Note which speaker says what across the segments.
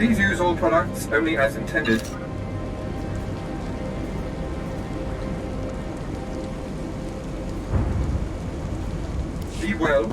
Speaker 1: Please use all products only as intended. Be well.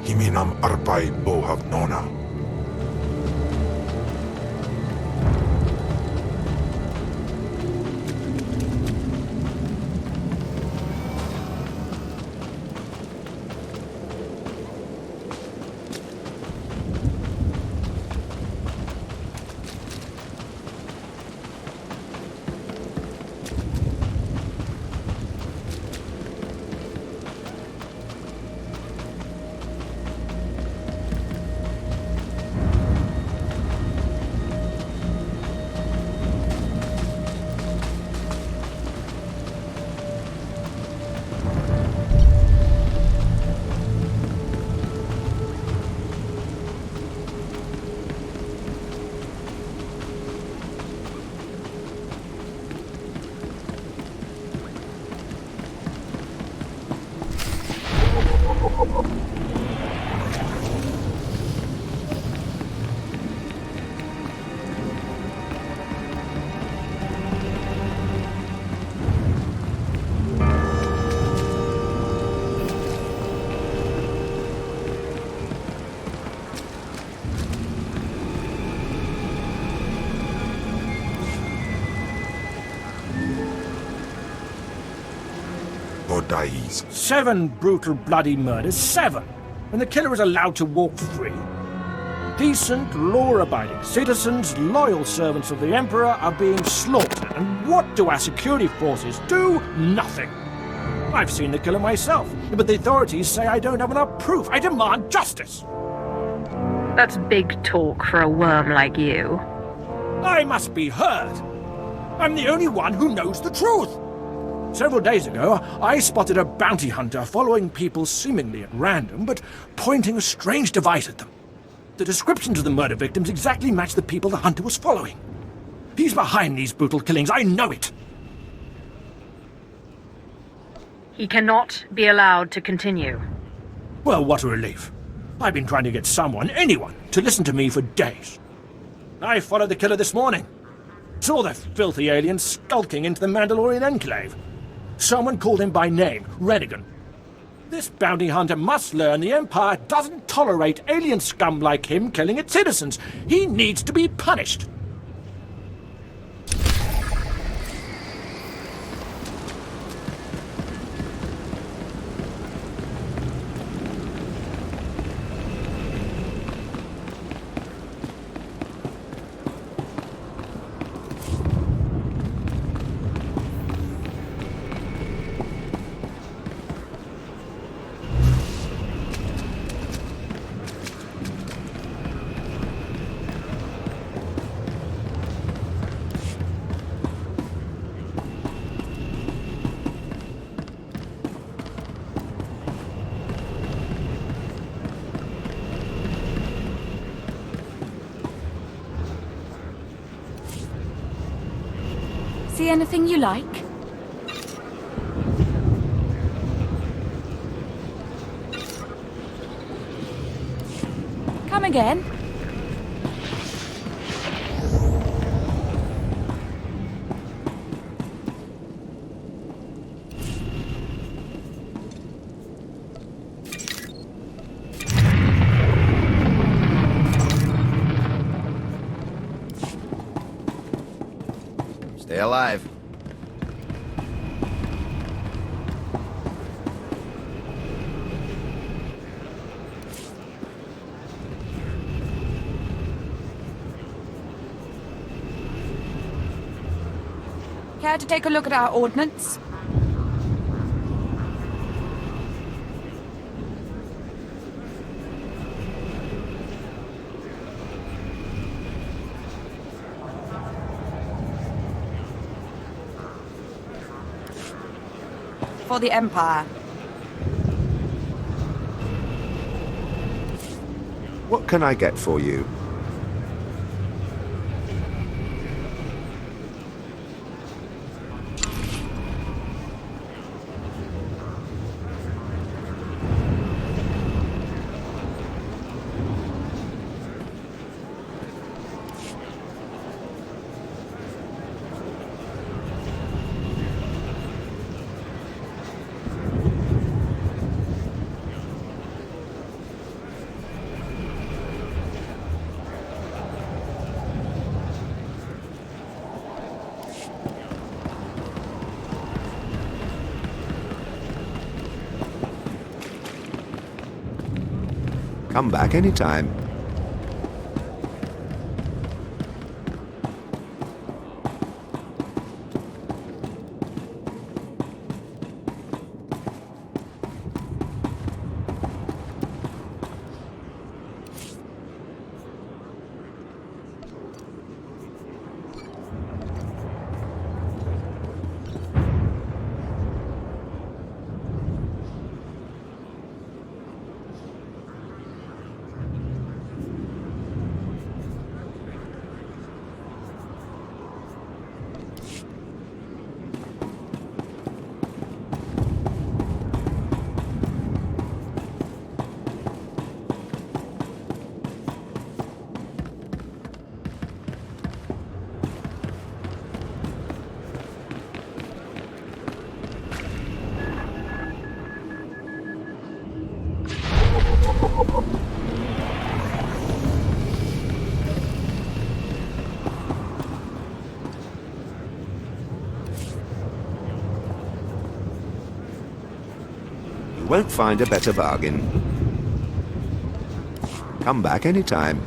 Speaker 2: Himinam arpai bohav nona. Dies.
Speaker 3: 7 brutal, bloody murders. 7! And the killer is allowed to walk free. Decent, law-abiding citizens, loyal servants of the Emperor are being slaughtered. And what do our security forces do? Nothing. I've seen the killer myself, but the authorities say I don't have enough proof. I demand justice.
Speaker 4: That's big talk for a worm like you.
Speaker 3: I must be heard. I'm the only one who knows the truth. Several days ago, I spotted a bounty hunter following people seemingly at random, but pointing a strange device at them. The descriptions of the murder victims exactly match the people the hunter was following. He's behind these brutal killings, I know it.
Speaker 4: He cannot be allowed to continue.
Speaker 3: Well, what a relief. I've been trying to get someone, anyone, to listen to me for days. I followed the killer this morning. Saw the filthy alien skulking into the Mandalorian enclave. Someone called him by name, Renegan. This bounty hunter must learn the Empire doesn't tolerate alien scum like him killing its citizens. He needs to be punished.
Speaker 5: See anything you like? Come again?
Speaker 6: Stay alive.
Speaker 5: Care to take a look at our ordnance? For the Empire.
Speaker 6: What can I get for you? Come back anytime. You won't find a better bargain. Come back anytime.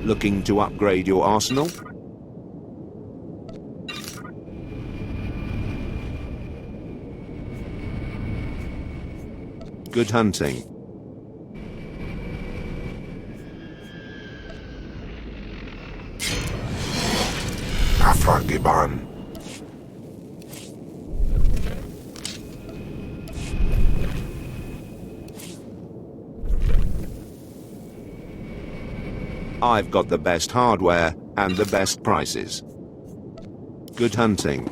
Speaker 6: Looking to upgrade your arsenal? Good hunting.
Speaker 2: Afagiban.
Speaker 6: I've got the best hardware and the best prices. Good hunting.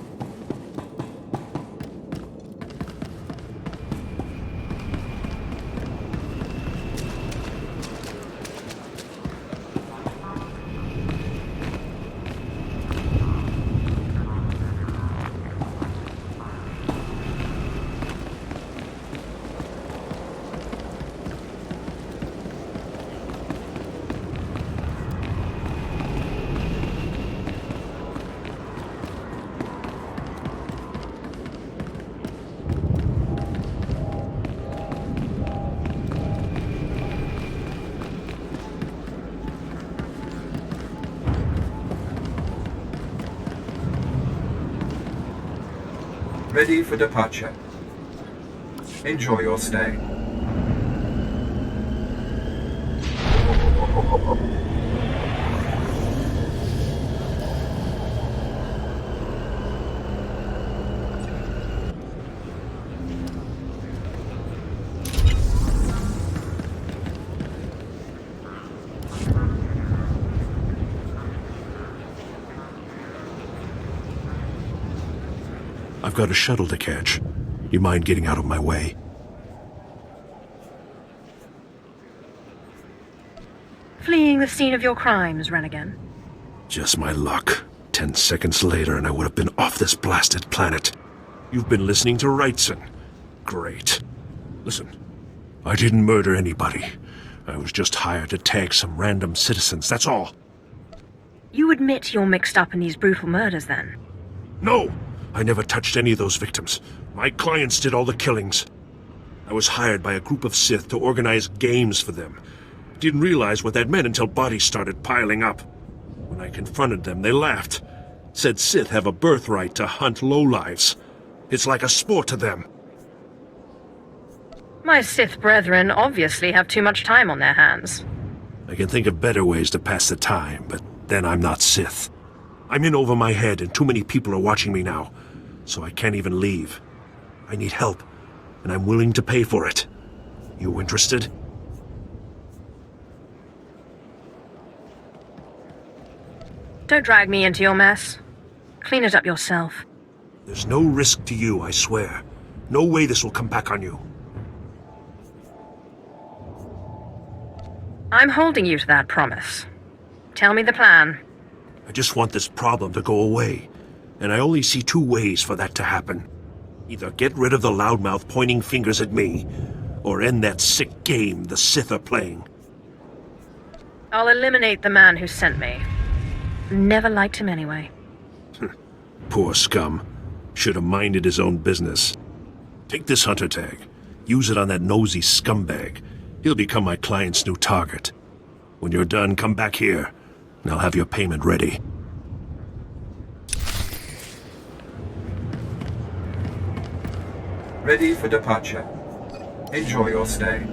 Speaker 1: Ready for departure. Enjoy your stay.
Speaker 7: I've got a shuttle to catch. You mind getting out of my way?
Speaker 4: Fleeing the scene of your crimes, Rennigan.
Speaker 7: Just my luck. 10 seconds later and I would have been off this blasted planet. You've been listening to Wrightson. Great. Listen, I didn't murder anybody. I was just hired to tag some random citizens, that's all.
Speaker 4: You admit you're mixed up in these brutal murders, then?
Speaker 7: No! I never touched any of those victims. My clients did all the killings. I was hired by a group of Sith to organize games for them. Didn't realize what that meant until bodies started piling up. When I confronted them, they laughed. Said Sith have a birthright to hunt lowlives. It's like a sport to them.
Speaker 4: My Sith brethren obviously have too much time on their hands.
Speaker 7: I can think of better ways to pass the time, but then I'm not Sith. I'm in over my head and too many people are watching me now, so I can't even leave. I need help, and I'm willing to pay for it. You interested?
Speaker 4: Don't drag me into your mess. Clean it up yourself.
Speaker 7: There's no risk to you, I swear. No way this will come back on you.
Speaker 4: I'm holding you to that promise. Tell me the plan.
Speaker 7: I just want this problem to go away, and I only see two ways for that to happen. Either get rid of the loudmouth pointing fingers at me, or end that sick game the Sith are playing.
Speaker 4: I'll eliminate the man who sent me. Never liked him anyway.
Speaker 7: Poor scum. Should have minded his own business. Take this hunter tag. Use it on that nosy scumbag. He'll become my client's new target. When you're done, come back here, and I'll have your payment ready.
Speaker 1: Ready for departure. Enjoy your stay.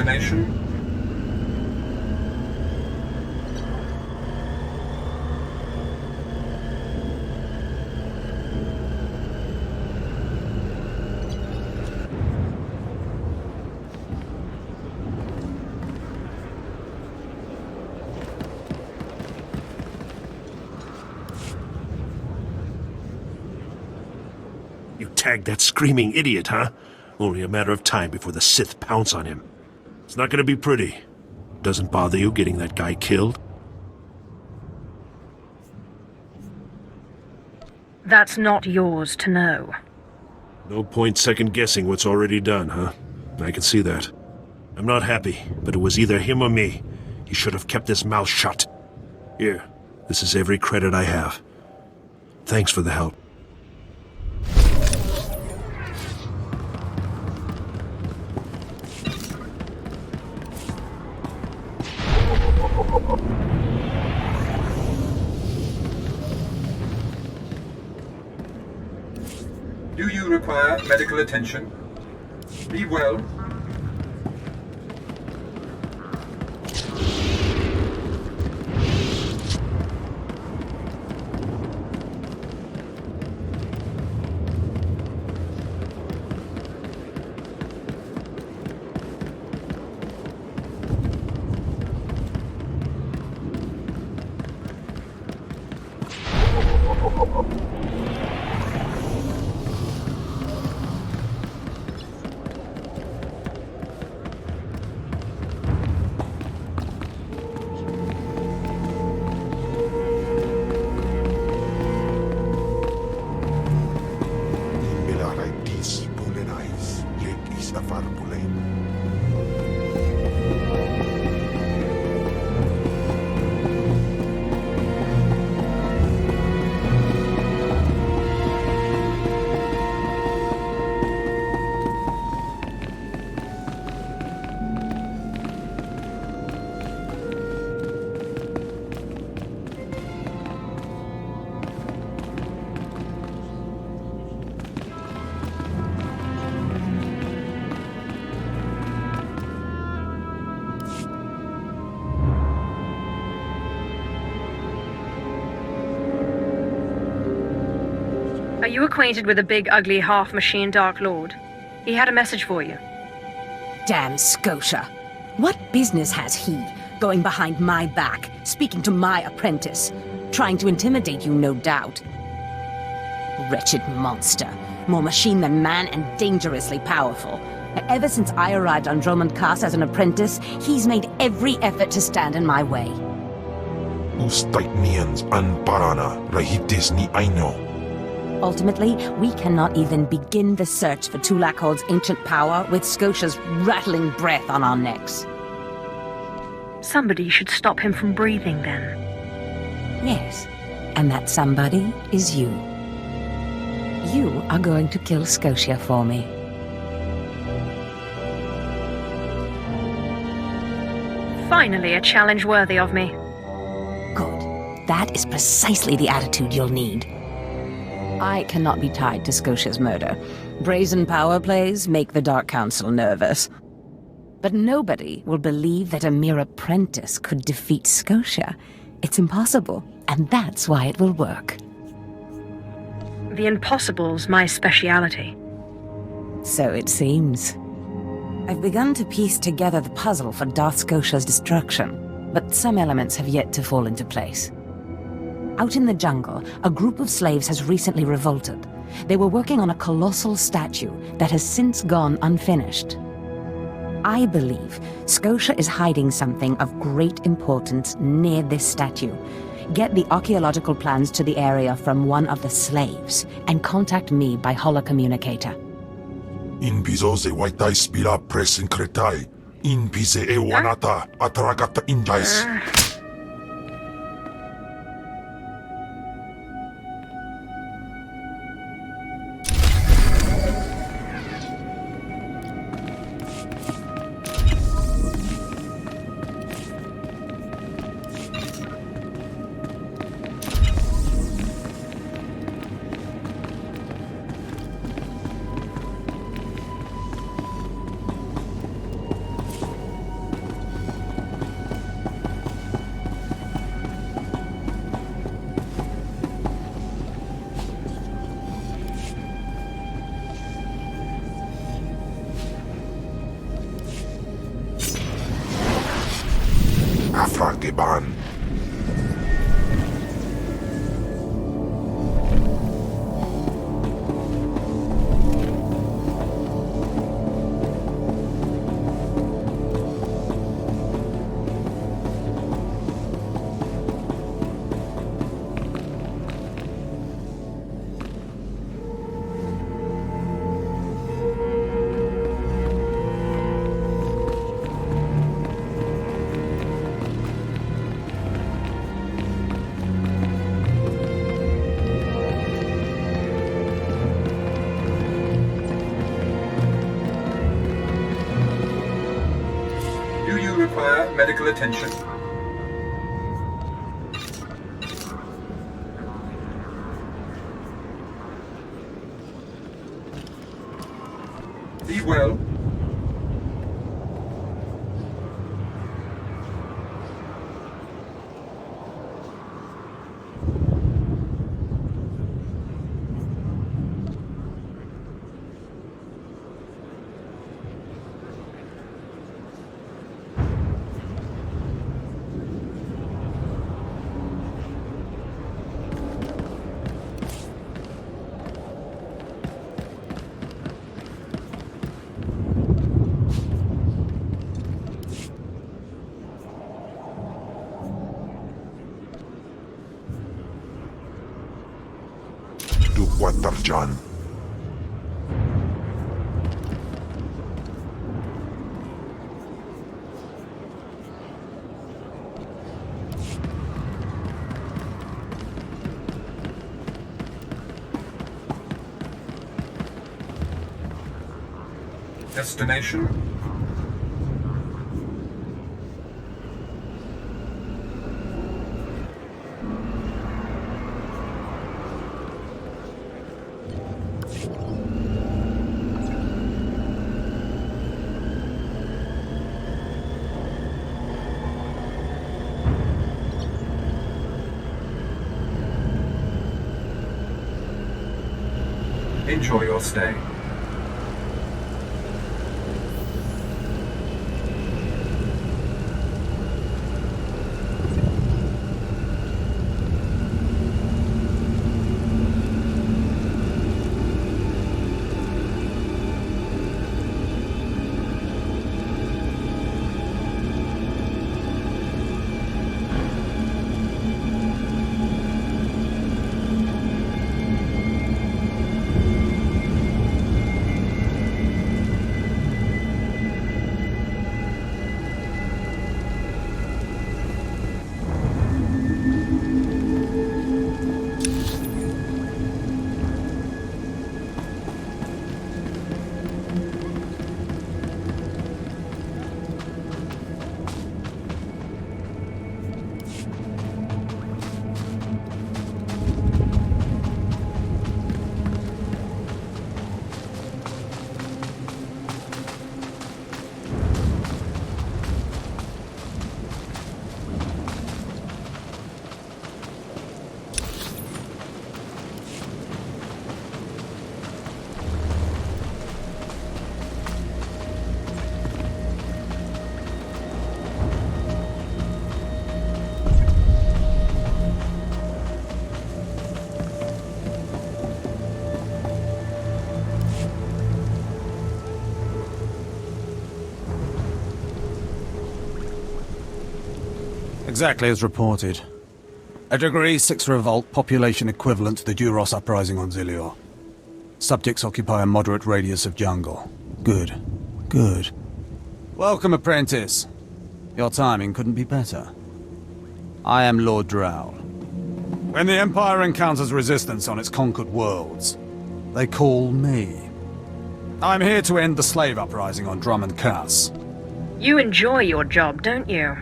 Speaker 1: destination?
Speaker 7: You tagged that screaming idiot, huh? Only a matter of time before the Sith pounce on him. It's not gonna be pretty. Doesn't bother you getting that guy killed?
Speaker 4: That's not yours to know.
Speaker 7: No point second-guessing what's already done, huh? I can see that. I'm not happy, but it was either him or me. He should have kept his mouth shut. Here, this is every credit I have. Thanks for the help.
Speaker 1: Do you require medical attention? Be well.
Speaker 2: Belaritis Pulenais, Lake is Afar Pulen.
Speaker 4: Are you acquainted with the big, ugly, half-machine Dark Lord? He had a message for you.
Speaker 8: Damn Scotia. What business has he going behind my back, speaking to my apprentice? Trying to intimidate you, no doubt. Wretched monster. More machine than man and dangerously powerful. Ever since I arrived on Dromund Kaas as an apprentice, he's made every effort to stand in my way.
Speaker 2: Ustaitnians an parana, rahitis ni aino.
Speaker 8: Ultimately, we cannot even begin the search for Tulak Hord's ancient power with Scotia's rattling breath on our necks.
Speaker 4: Somebody should stop him from breathing, then.
Speaker 8: Yes, and that somebody is you. You are going to kill Scotia for me.
Speaker 4: Finally, a challenge worthy of me.
Speaker 8: Good. That is precisely the attitude you'll need. I cannot be tied to Scotia's murder. Brazen power plays make the Dark Council nervous. But nobody will believe that a mere apprentice could defeat Scotia. It's impossible, and that's why it will work.
Speaker 4: The impossible's my speciality.
Speaker 8: So it seems. I've begun to piece together the puzzle for Darth Scotia's destruction, but some elements have yet to fall into place. Out in the jungle, a group of slaves has recently revolted. They were working on a colossal statue that has since gone unfinished. I believe Scotia is hiding something of great importance near this statue. Get the archaeological plans to the area from one of the slaves, and contact me by holocommunicator.
Speaker 2: In bizo ze waitai spira presin kretai. In bize e wanata ataragata injais. Afragiban.
Speaker 1: Do you require medical attention? Be well.
Speaker 2: Watarjan.
Speaker 1: Destination? Enjoy your stay.
Speaker 9: Exactly as reported. A Degree 6 revolt, population equivalent to the Duros uprising on Zilior. Subjects occupy a moderate radius of jungle. Good. Good. Welcome, apprentice. Your timing couldn't be better. I am Lord Drow. When the Empire encounters resistance on its conquered worlds, they call me. I'm here to end the slave uprising on Drummond Cass.
Speaker 4: You enjoy your job, don't you?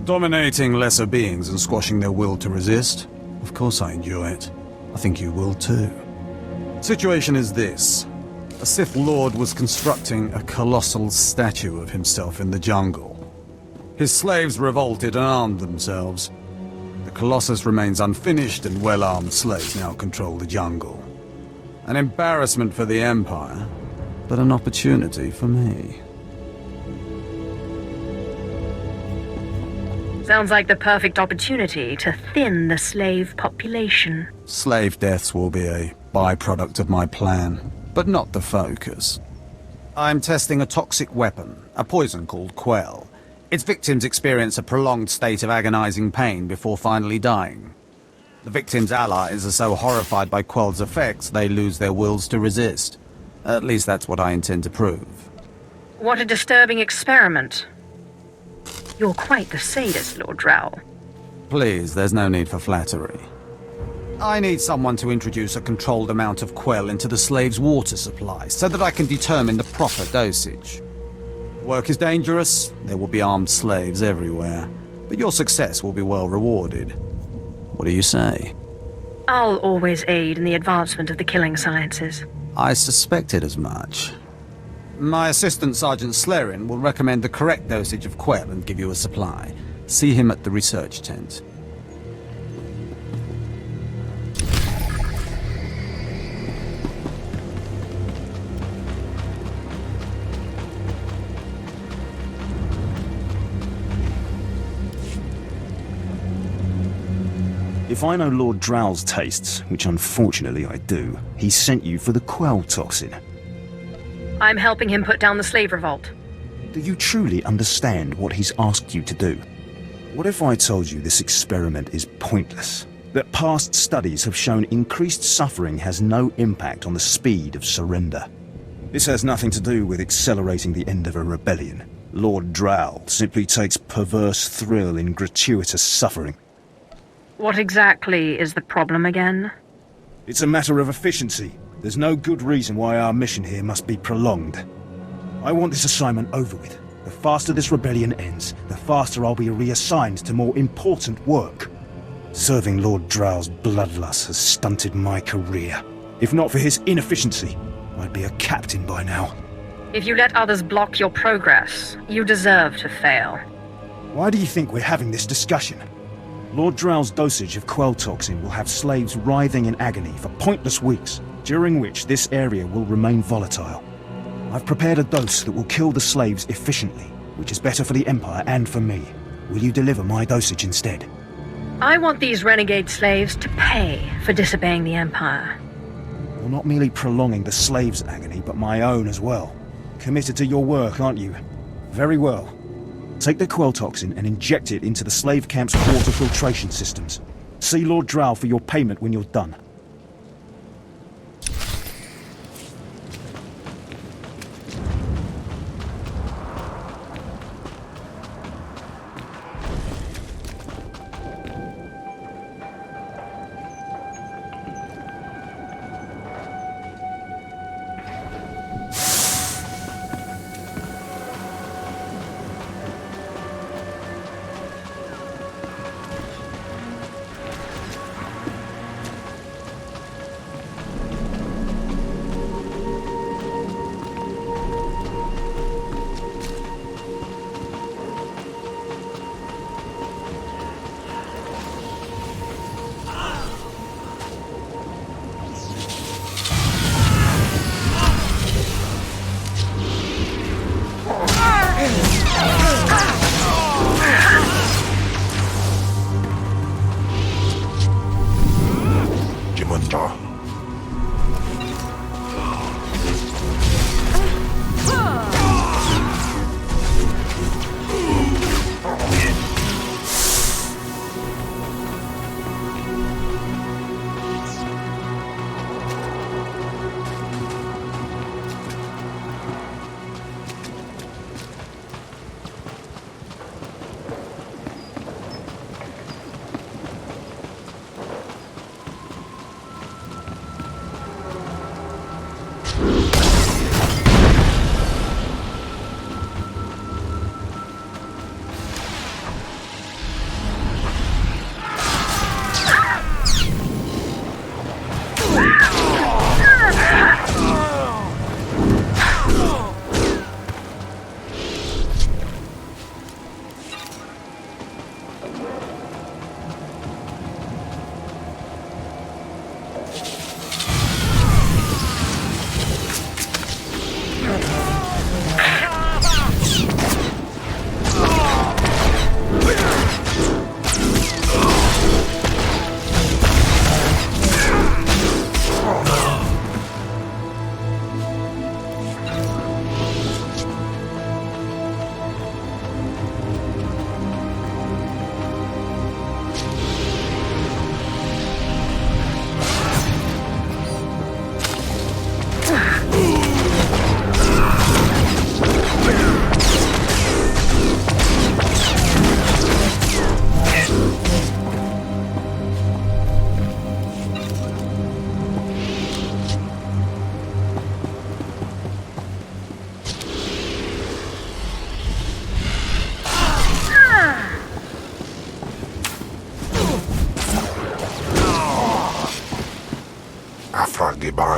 Speaker 9: Dominating lesser beings and squashing their will to resist? Of course I enjoy it. I think you will too. Situation is this. A Sith Lord was constructing a colossal statue of himself in the jungle. His slaves revolted and armed themselves. The Colossus remains unfinished, and well-armed slaves now control the jungle. An embarrassment for the Empire, but an opportunity for me.
Speaker 4: Sounds like the perfect opportunity to thin the slave population.
Speaker 9: Slave deaths will be a byproduct of my plan, but not the focus. I'm testing a toxic weapon, a poison called Quell. Its victims experience a prolonged state of agonizing pain before finally dying. The victims' allies are so horrified by Quell's effects they lose their wills to resist. At least that's what I intend to prove.
Speaker 4: What a disturbing experiment. You're quite the sadist, Lord Drow.
Speaker 9: Please, there's no need for flattery. I need someone to introduce a controlled amount of Quell into the slave's water supply, so that I can determine the proper dosage. Work is dangerous, there will be armed slaves everywhere, but your success will be well rewarded. What do you say?
Speaker 4: I'll always aid in the advancement of the killing sciences.
Speaker 9: I suspected as much. My assistant, Sergeant Slerin, will recommend the correct dosage of Quell and give you a supply. See him at the research tent.
Speaker 10: If I know Lord Drow's tastes, which unfortunately I do, he sent you for the Quell toxin.
Speaker 4: I'm helping him put down the slave revolt.
Speaker 10: Do you truly understand what he's asked you to do? What if I told you this experiment is pointless? That past studies have shown increased suffering has no impact on the speed of surrender? This has nothing to do with accelerating the end of a rebellion. Lord Drow simply takes perverse thrill in gratuitous suffering.
Speaker 4: What exactly is the problem again?
Speaker 10: It's a matter of efficiency. There's no good reason why our mission here must be prolonged. I want this assignment over with. The faster this rebellion ends, the faster I'll be reassigned to more important work. Serving Lord Drow's bloodlust has stunted my career. If not for his inefficiency, I'd be a captain by now.
Speaker 4: If you let others block your progress, you deserve to fail.
Speaker 10: Why do you think we're having this discussion? Lord Drow's dosage of Quell toxin will have slaves writhing in agony for pointless weeks, during which this area will remain volatile. I've prepared a dose that will kill the slaves efficiently, which is better for the Empire and for me. Will you deliver my dosage instead?
Speaker 4: I want these renegade slaves to pay for disobeying the Empire.
Speaker 10: You're not merely prolonging the slaves' agony, but my own as well. Committed to your work, aren't you? Very well. Take the Quell toxin and inject it into the slave camp's water filtration systems. See Lord Drow for your payment when you're done.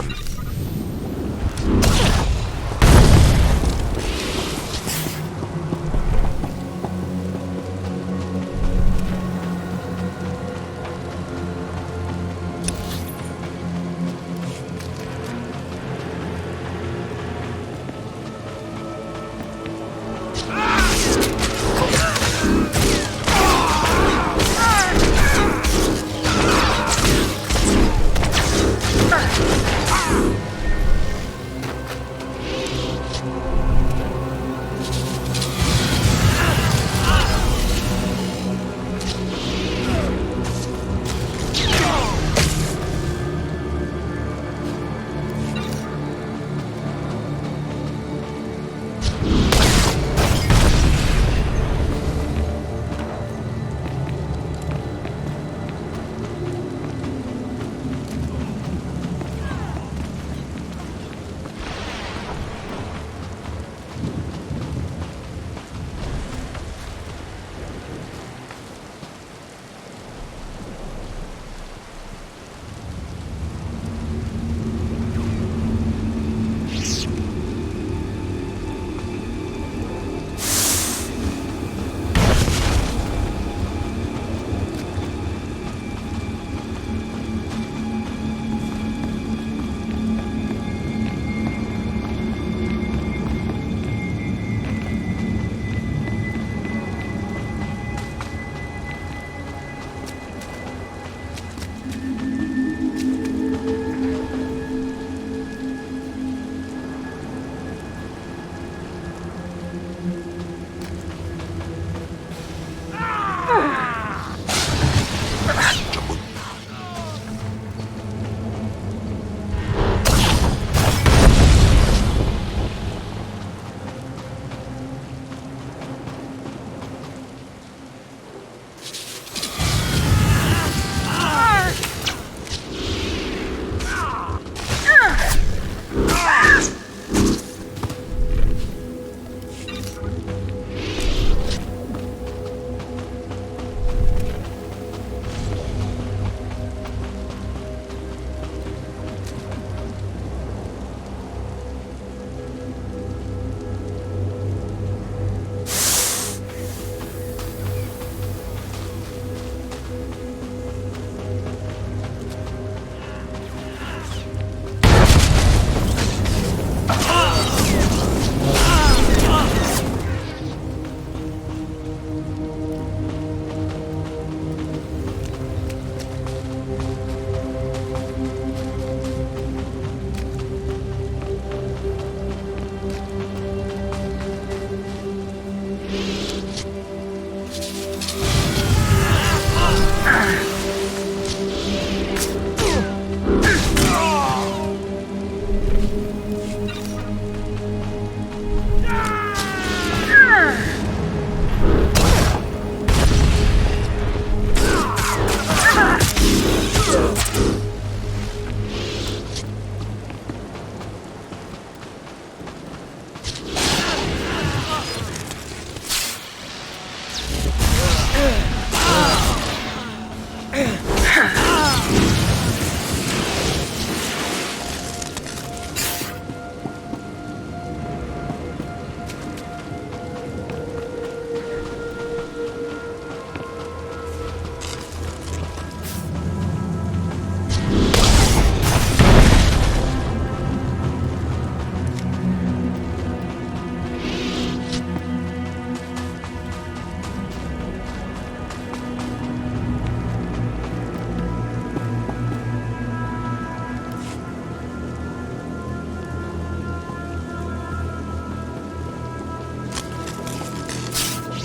Speaker 2: done.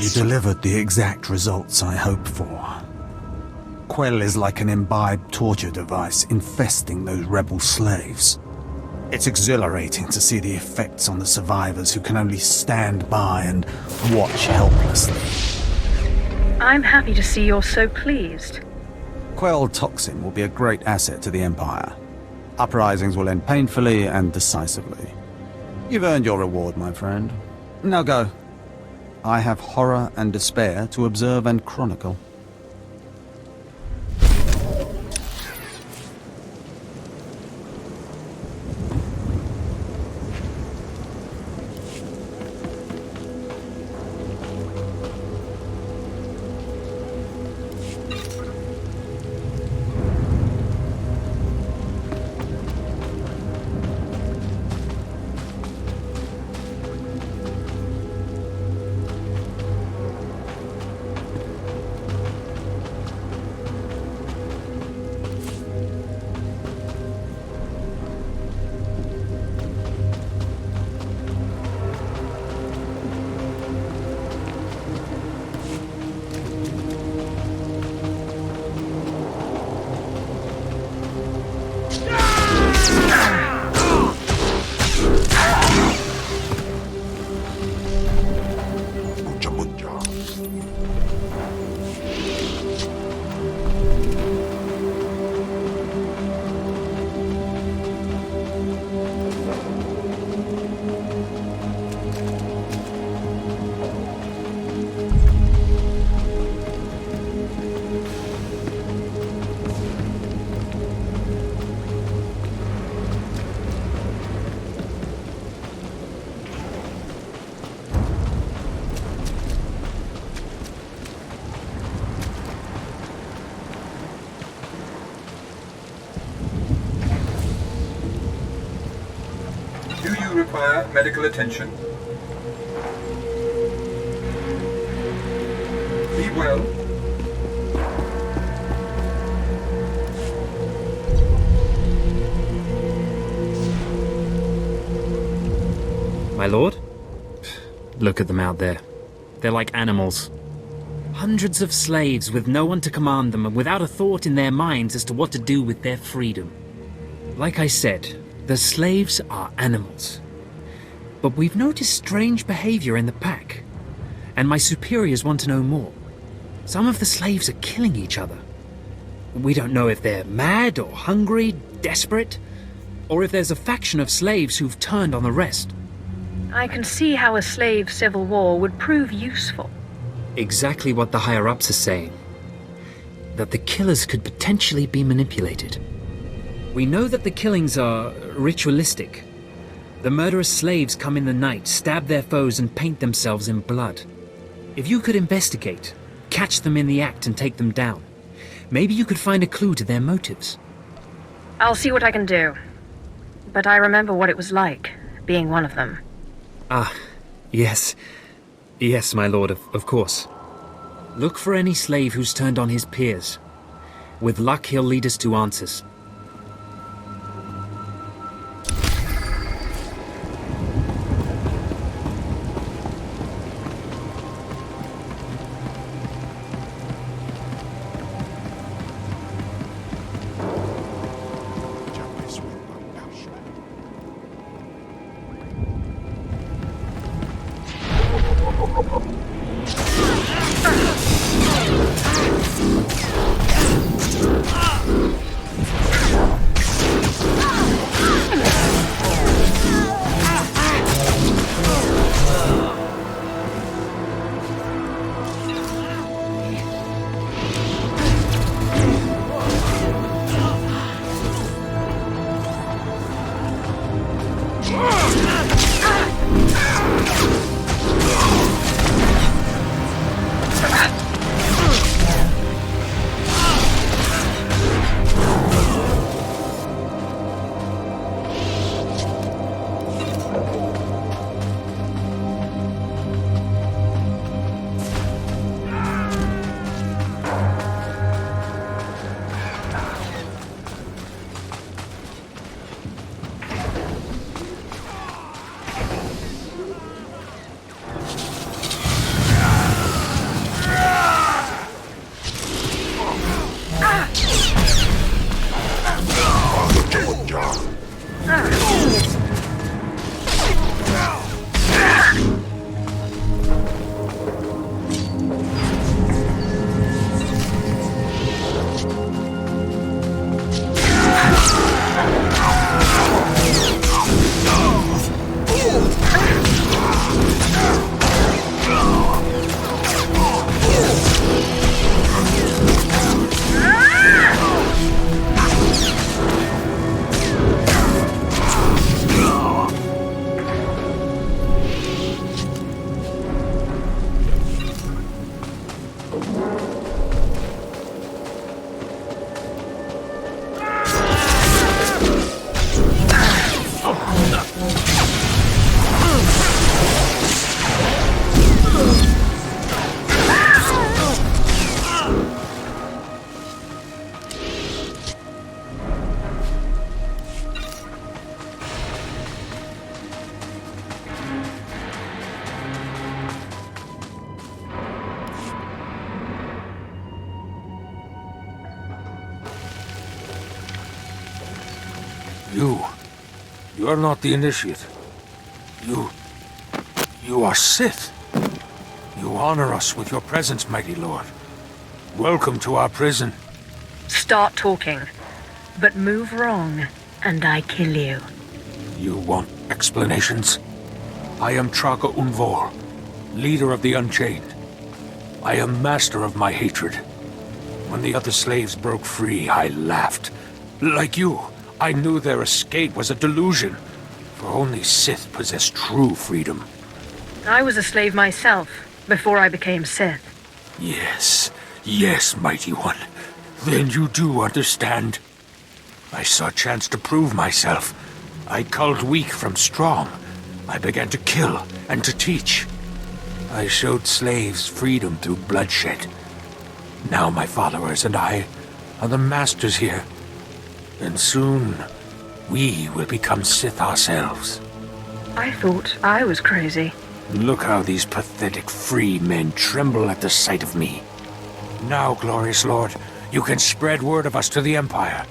Speaker 9: You delivered the exact results I hoped for. Quell is like an imbibed torture device infesting those rebel slaves. It's exhilarating to see the effects on the survivors who can only stand by and watch helplessly.
Speaker 4: I'm happy to see you're so pleased.
Speaker 9: Quell toxin will be a great asset to the Empire. Uprisings will end painfully and decisively. You've earned your reward, my friend. Now go. I have horror and despair to observe and chronicle.
Speaker 1: Do you require medical attention? Be well.
Speaker 11: My lord? Look at them out there. They're like animals. Hundreds of slaves with no one to command them and without a thought in their minds as to what to do with their freedom. Like I said, the slaves are animals. But we've noticed strange behavior in the pack, and my superiors want to know more. Some of the slaves are killing each other. We don't know if they're mad or hungry, desperate, or if there's a faction of slaves who've turned on the rest.
Speaker 4: I can see how a slave civil war would prove useful.
Speaker 11: Exactly what the higher-ups are saying. That the killers could potentially be manipulated. We know that the killings are ritualistic. The murderous slaves come in the night, stab their foes, and paint themselves in blood. If you could investigate, catch them in the act and take them down, maybe you could find a clue to their motives.
Speaker 4: I'll see what I can do. But I remember what it was like, being one of them.
Speaker 11: Ah, yes. Yes, my lord, of course. Look for any slave who's turned on his peers. With luck, he'll lead us to answers.
Speaker 3: You're not the initiate. You are Sith. You You honor us with your presence, mighty lord. Welcome to our prison.
Speaker 4: Start talking. But move wrong, and I kill you.
Speaker 3: You want explanations? I am Traga Unvor, leader of the Unchained. I am master of my hatred. When the other slaves broke free, I laughed. Like you, I knew their escape was a delusion, for only Sith possess true freedom.
Speaker 4: I was a slave myself, before I became Sith.
Speaker 3: Yes, mighty one. Then you do understand. I saw a chance to prove myself. I culled weak from strong. I began to kill and to teach. I showed slaves freedom through bloodshed. Now my followers and I are the masters here. And soon, we will become Sith ourselves.
Speaker 4: I thought I was crazy.
Speaker 3: Look how these pathetic free men tremble at the sight of me. Now, glorious lord, you can spread word of us to the Empire.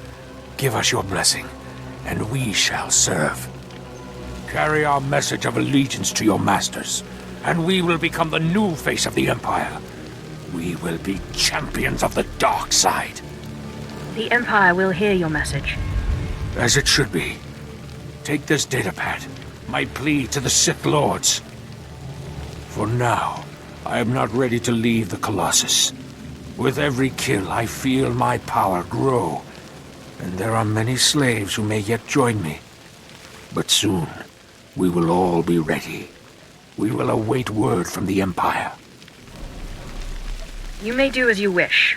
Speaker 3: Give us your blessing, and we shall serve. Carry our message of allegiance to your masters, and we will become the new face of the Empire. We will be champions of the dark side.
Speaker 4: The Empire will hear your message.
Speaker 3: As it should be. Take this datapad, my plea to the Sith Lords. For now, I am not ready to leave the Colossus. With every kill, I feel my power grow, and there are many slaves who may yet join me. But soon, we will all be ready. We will await word from the Empire.
Speaker 4: You may do as you wish,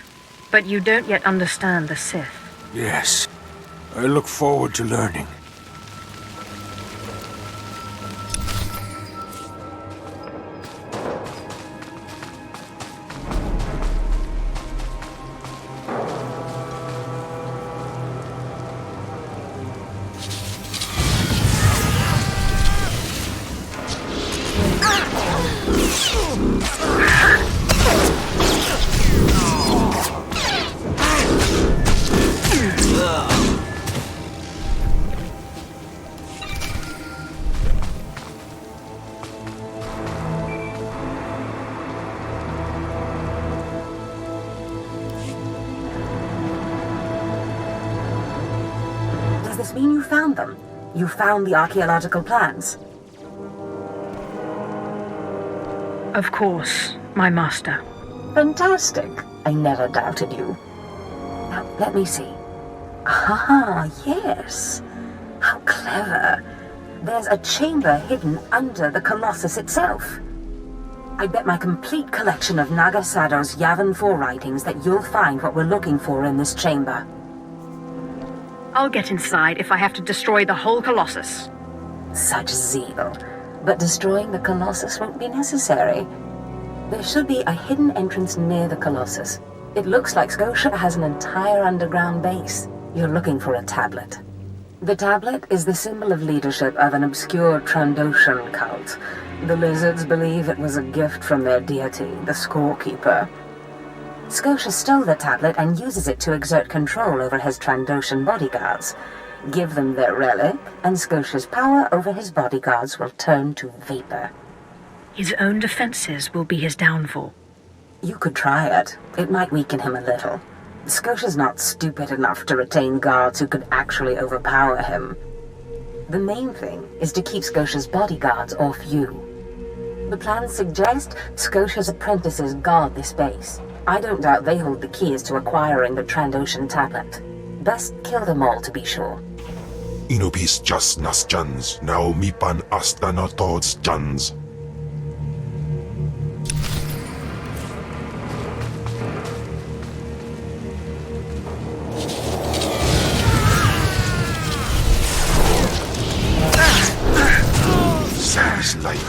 Speaker 4: but you don't yet understand the Sith.
Speaker 3: Yes, I look forward to learning.
Speaker 8: Does this mean you found them? You found the archaeological plans?
Speaker 4: Of course, my master.
Speaker 8: Fantastic. I never doubted you. Now, let me see. Ah, yes. How clever. There's a chamber hidden under the Colossus itself. I bet my complete collection of Naga Sado's Yavin 4 writings that you'll find what we're looking for in this chamber.
Speaker 4: I'll get inside if I have to destroy the whole Colossus.
Speaker 8: Such zeal. But destroying the Colossus won't be necessary. There should be a hidden entrance near the Colossus. It looks like Scotia has an entire underground base. You're looking for a tablet. The tablet is the symbol of leadership of an obscure Trandoshan cult. The lizards believe it was a gift from their deity, the Scorekeeper. Scotia stole the tablet and uses it to exert control over his Trandoshan bodyguards. Give them their relic, and Scotia's power over his bodyguards will turn to vapor.
Speaker 4: His own defenses will be his downfall.
Speaker 8: You could try it. It might weaken him a little. Scotia's not stupid enough to retain guards who could actually overpower him. The main thing is to keep Scotia's bodyguards off you. The plans suggest Scotia's apprentices guard this base. I don't doubt they hold the keys to acquiring the Trandoshan tablet. Best kill them all to be sure.
Speaker 2: Inubis jas nas jans, now mipan astana tods jans. Sounds like...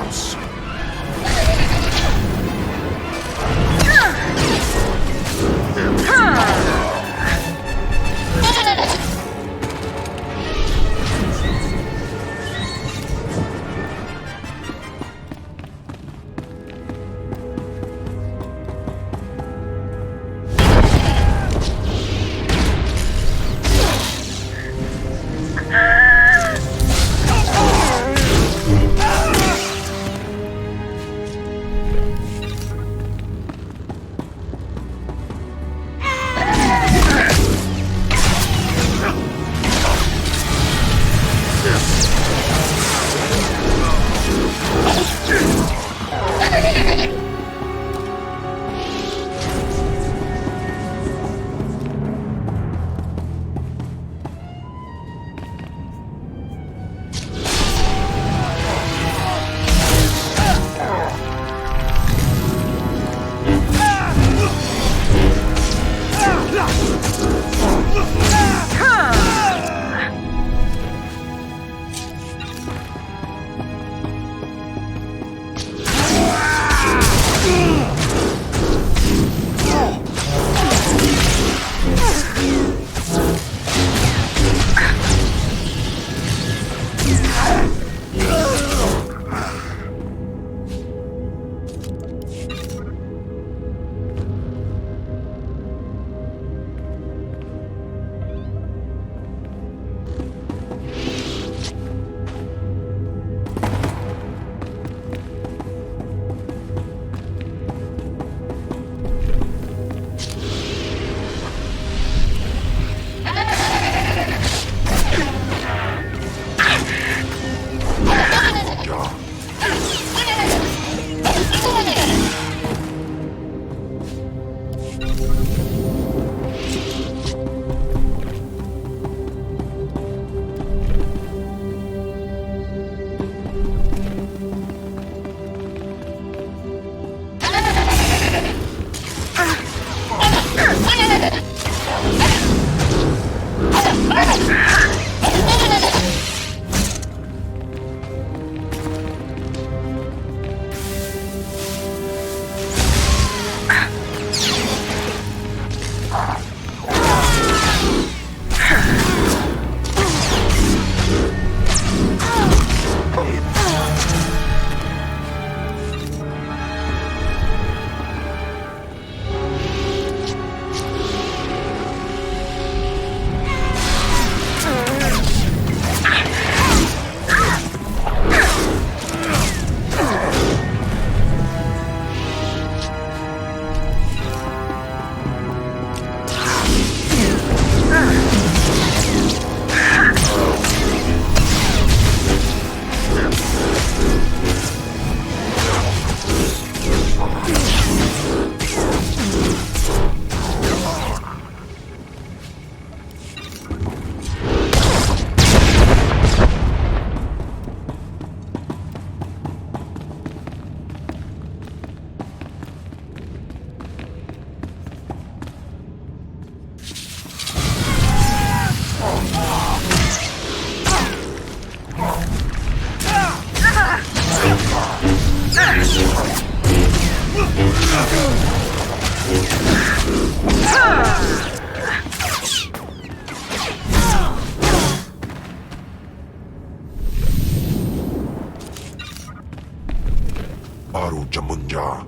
Speaker 2: Chaos. 바로 전문자.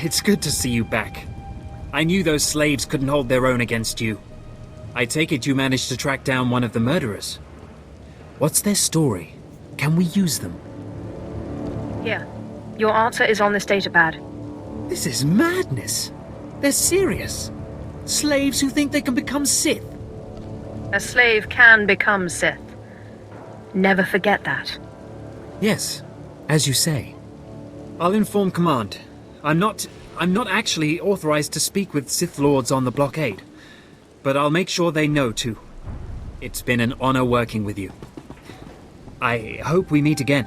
Speaker 11: It's good to see you back. I knew those slaves couldn't hold their own against you. I take it you managed to track down one of the murderers. What's their story? Can we use them?
Speaker 4: Here. Your answer is on this datapad.
Speaker 11: This is madness. They're serious. Slaves who think they can become Sith.
Speaker 4: A slave can become Sith. Never forget that.
Speaker 11: Yes, as you say. I'll inform Command. I'm not actually authorized to speak with Sith Lords on the blockade, but I'll make sure they know too. It's been an honor working with you. I hope we meet again.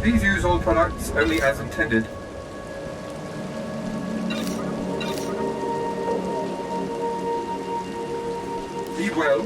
Speaker 1: Please use all products only as intended. Be well.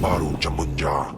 Speaker 2: Baru Jamunja.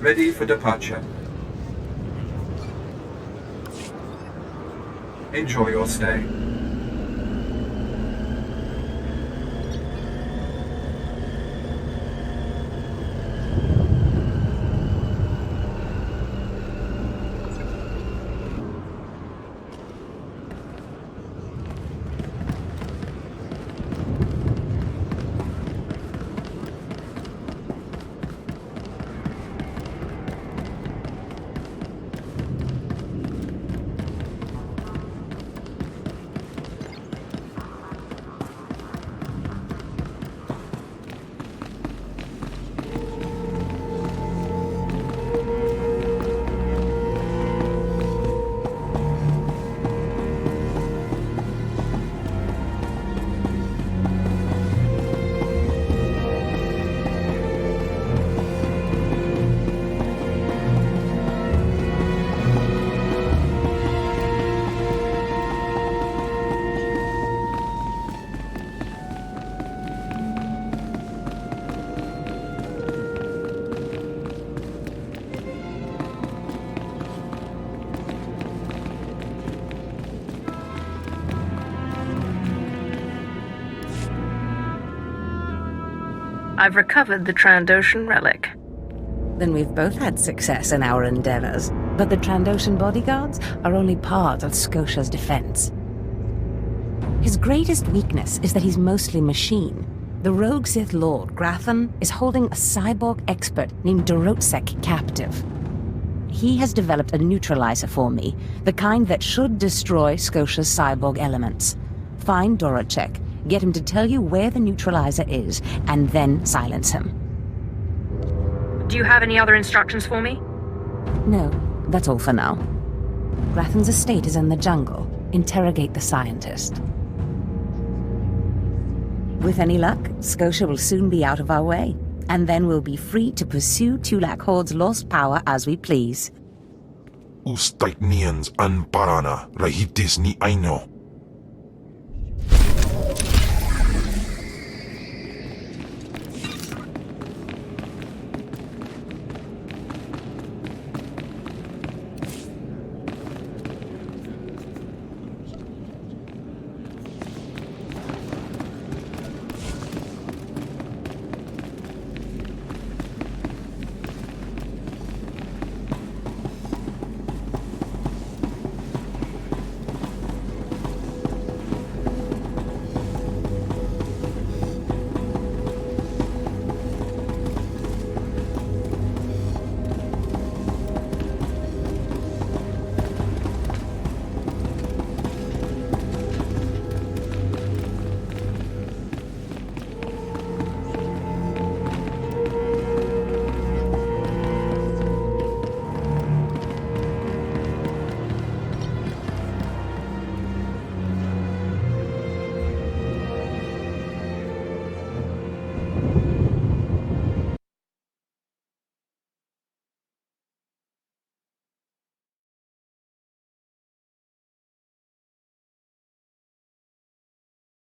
Speaker 1: Ready for departure. Enjoy your stay.
Speaker 4: I've recovered the Trandoshan relic.
Speaker 8: Then we've both had success in our endeavors. But the Trandoshan bodyguards are only part of Scotia's defense. His greatest weakness is that he's mostly machine. The rogue Sith Lord, Grathan, is holding a cyborg expert named Dorotsek captive. He has developed a neutralizer for me, the kind that should destroy Scotia's cyborg elements. Find Dorotsek, get him to tell you where the neutralizer is, and then silence him.
Speaker 4: Do you have any other instructions for me?
Speaker 8: No, that's all for now. Grathan's estate is in the jungle. Interrogate the scientist. With any luck, Scotia will soon be out of our way, and then we'll be free to pursue Tulak Horde's lost power as we please.
Speaker 2: Ustait nians an parana, rahitis ni aino.